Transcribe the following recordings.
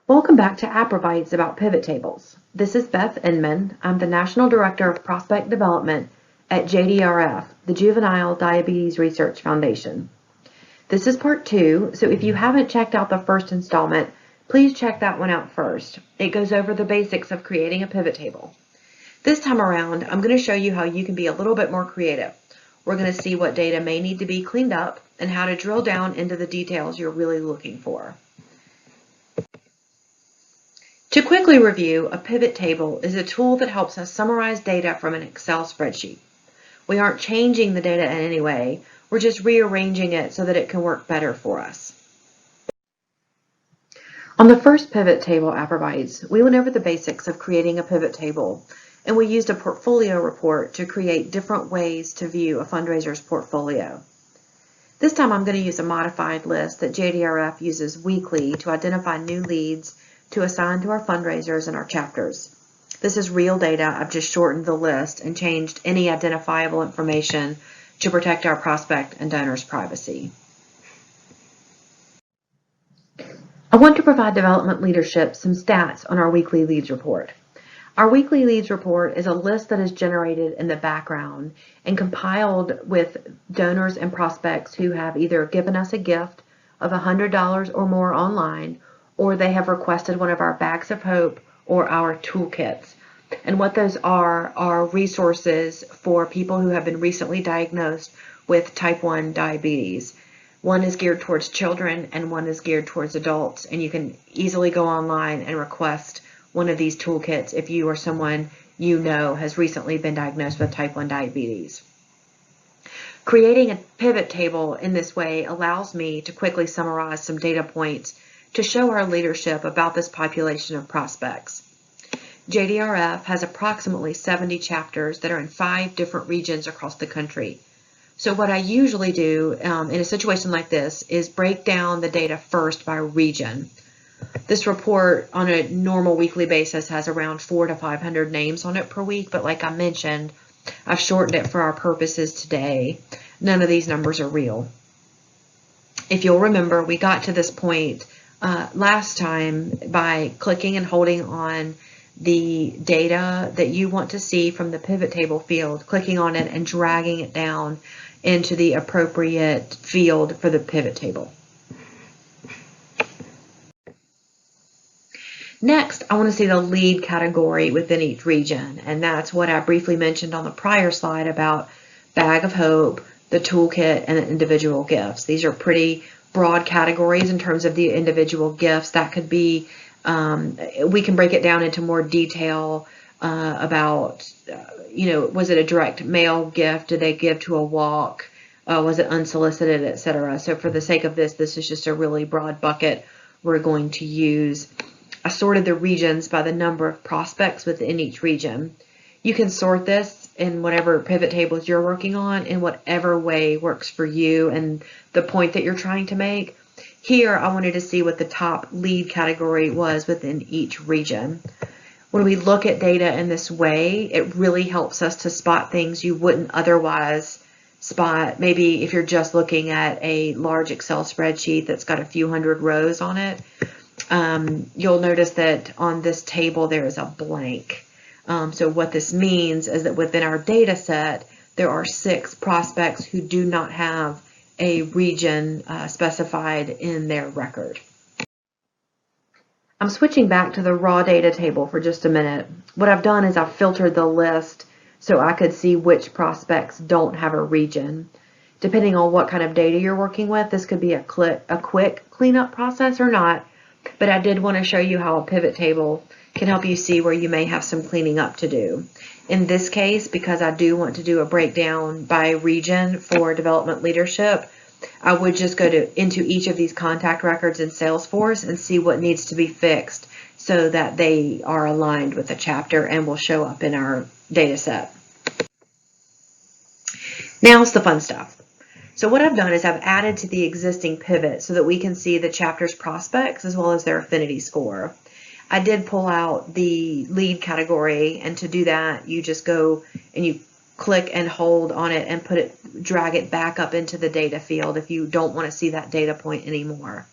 Welcome back to Apra Bytes about pivot tables. This is Beth Inman. I'm the National Director of Prospect Development at JDRF, the Juvenile Diabetes Research Foundation. This is part 2, so if you haven't checked out the first installment, please check that one out first. It goes over the basics of creating a pivot table. This time around, I'm going to show you how you can be a little bit more creative. We're going to see what data may need to be cleaned up and how to drill down into the details you're really looking for. To quickly review, a pivot table is a tool that helps us summarize data from an Excel spreadsheet. We aren't changing the data in any way, we're just rearranging it so that it can work better for us. On the first pivot table, Apra Bytes, we went over the basics of creating a pivot table, and we used a portfolio report to create different ways to view a fundraiser's portfolio. This time I'm going to use a modified list that JDRF uses weekly to identify new leads to assign to our fundraisers and our chapters. This is real data. I've just shortened the list and changed any identifiable information to protect our prospect and donors' privacy. I want to provide development leadership some stats on our weekly leads report. Our weekly leads report is a list that is generated in the background and compiled with donors and prospects who have either given us a gift of $100 or more online, or they have requested one of our bags of hope or our toolkits. And what those are resources for people who have been recently diagnosed with type 1 diabetes. One is geared towards children and one is geared towards adults, and you can easily go online and request one of these toolkits if you or someone you know has recently been diagnosed with type 1 diabetes. Creating a pivot table in this way allows me to quickly summarize some data points to show our leadership about this population of prospects. JDRF has approximately 70 chapters that are in 5 different regions across the country. So what I usually do in a situation like this is break down the data first by region. This report on a normal weekly basis has around 400 to 500 names on it per week, but like I mentioned, I've shortened it for our purposes today. None of these numbers are real. If you'll remember, we got to this point last time by clicking and holding on the data that you want to see from the pivot table field, clicking on it and dragging it down into the appropriate field for the pivot table. Next, I want to see the lead category within each region, and that's what I briefly mentioned on the prior slide about bag of hope, the toolkit, and the individual gifts. These are pretty broad categories in terms of the individual gifts. That could be, we can break it down into more detail about, was it a direct mail gift? Did they give to a walk? Was it unsolicited, etc.? So for the sake of this is just a really broad bucket we're going to use. I sorted the regions by the number of prospects within each region. You can sort this in whatever pivot tables you're working on in whatever way works for you and the point that you're trying to make. Here, I wanted to see what the top lead category was within each region. When we look at data in this way, it really helps us to spot things you wouldn't otherwise spot. Maybe if you're just looking at a large Excel spreadsheet that's got a few hundred rows on it, you'll notice that on this table there is a blank. So what this means is that within our data set, there are 6 prospects who do not have a region specified in their record. I'm switching back to the raw data table for just a minute. What I've done is I've filtered the list so I could see which prospects don't have a region. Depending on what kind of data you're working with, this could be a quick cleanup process or not, but I did want to show you how a pivot table can help you see where you may have some cleaning up to do. In this case, because I do want to do a breakdown by region for development leadership, I would just go into each of these contact records in Salesforce and see what needs to be fixed so that they are aligned with the chapter and will show up in our data set. Now it's the fun stuff. So what I've done is I've added to the existing pivot so that we can see the chapter's prospects as well as their affinity score. I did pull out the lead category, and to do that, you just go and you click and hold on it and drag it back up into the data field if you don't want to see that data point anymore.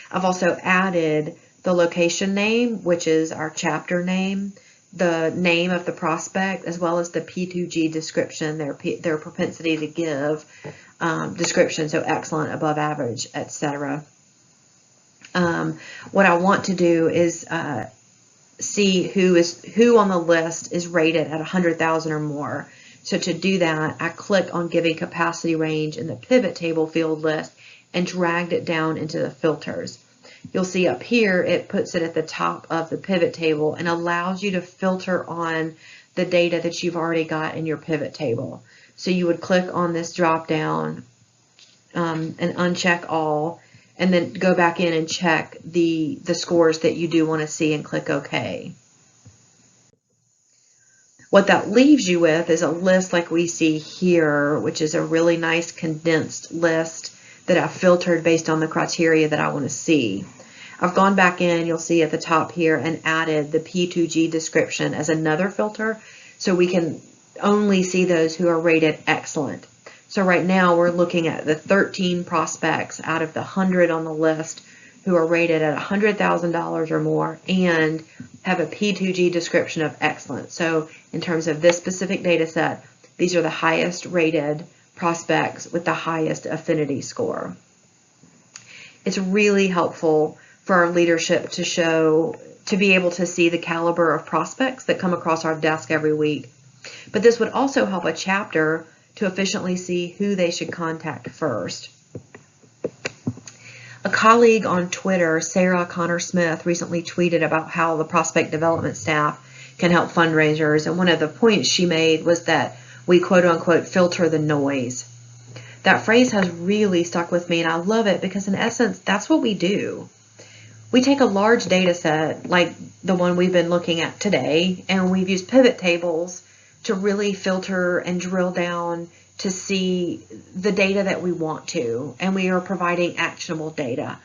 I've also added the location name, which is our chapter name, the name of the prospect, as well as the P2G description, their propensity to give description, so excellent, above average, etc. What I want to do is see who on the list is rated at 100,000 or more. So to do that, I click on giving capacity range in the pivot table field list and dragged it down into the filters. You'll see up here, it puts it at the top of the pivot table and allows you to filter on the data that you've already got in your pivot table. So you would click on this drop down and uncheck all, and then go back in and check the scores that you do want to see and click OK. What that leaves you with is a list like we see here, which is a really nice condensed list that I've filtered based on the criteria that I want to see. I've gone back in, you'll see at the top here, and added the P2G description as another filter, so we can only see those who are rated excellent. So right now we're looking at the 13 prospects out of the 100 on the list who are rated at $100,000 or more and have a P2G description of excellent. So in terms of this specific data set, these are the highest rated prospects with the highest affinity score. It's really helpful for our leadership to be able to see the caliber of prospects that come across our desk every week. But this would also help a chapter to efficiently see who they should contact first. A colleague on Twitter, Sarah Connor Smith, recently tweeted about how the prospect development staff can help fundraisers, and one of the points she made was that we quote unquote filter the noise. That phrase has really stuck with me, and I love it because in essence that's what we do. We take a large data set like the one we've been looking at today, and we've used pivot tables to really filter and drill down to see the data that we want to, and we are providing actionable data.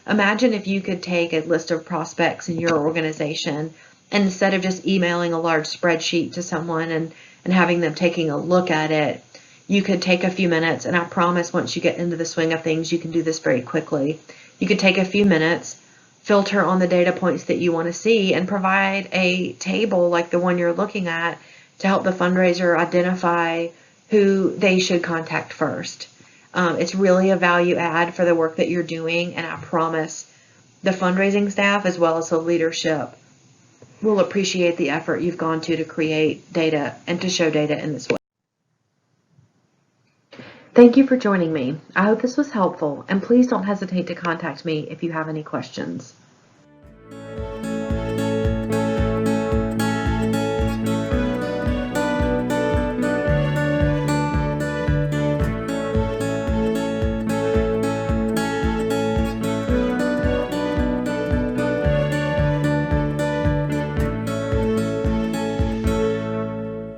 Imagine if you could take a list of prospects in your organization, and instead of just emailing a large spreadsheet to someone and having them taking a look at it, you could take a few minutes, and I promise once you get into the swing of things, you can do this very quickly. You could take a few minutes, filter on the data points that you want to see, and provide a table like the one you're looking at to help the fundraiser identify who they should contact first. It's really a value add for the work that you're doing, and I promise the fundraising staff as well as the leadership will appreciate the effort you've gone to create data and to show data in this way. Thank you for joining me. I hope this was helpful, and please don't hesitate to contact me if you have any questions.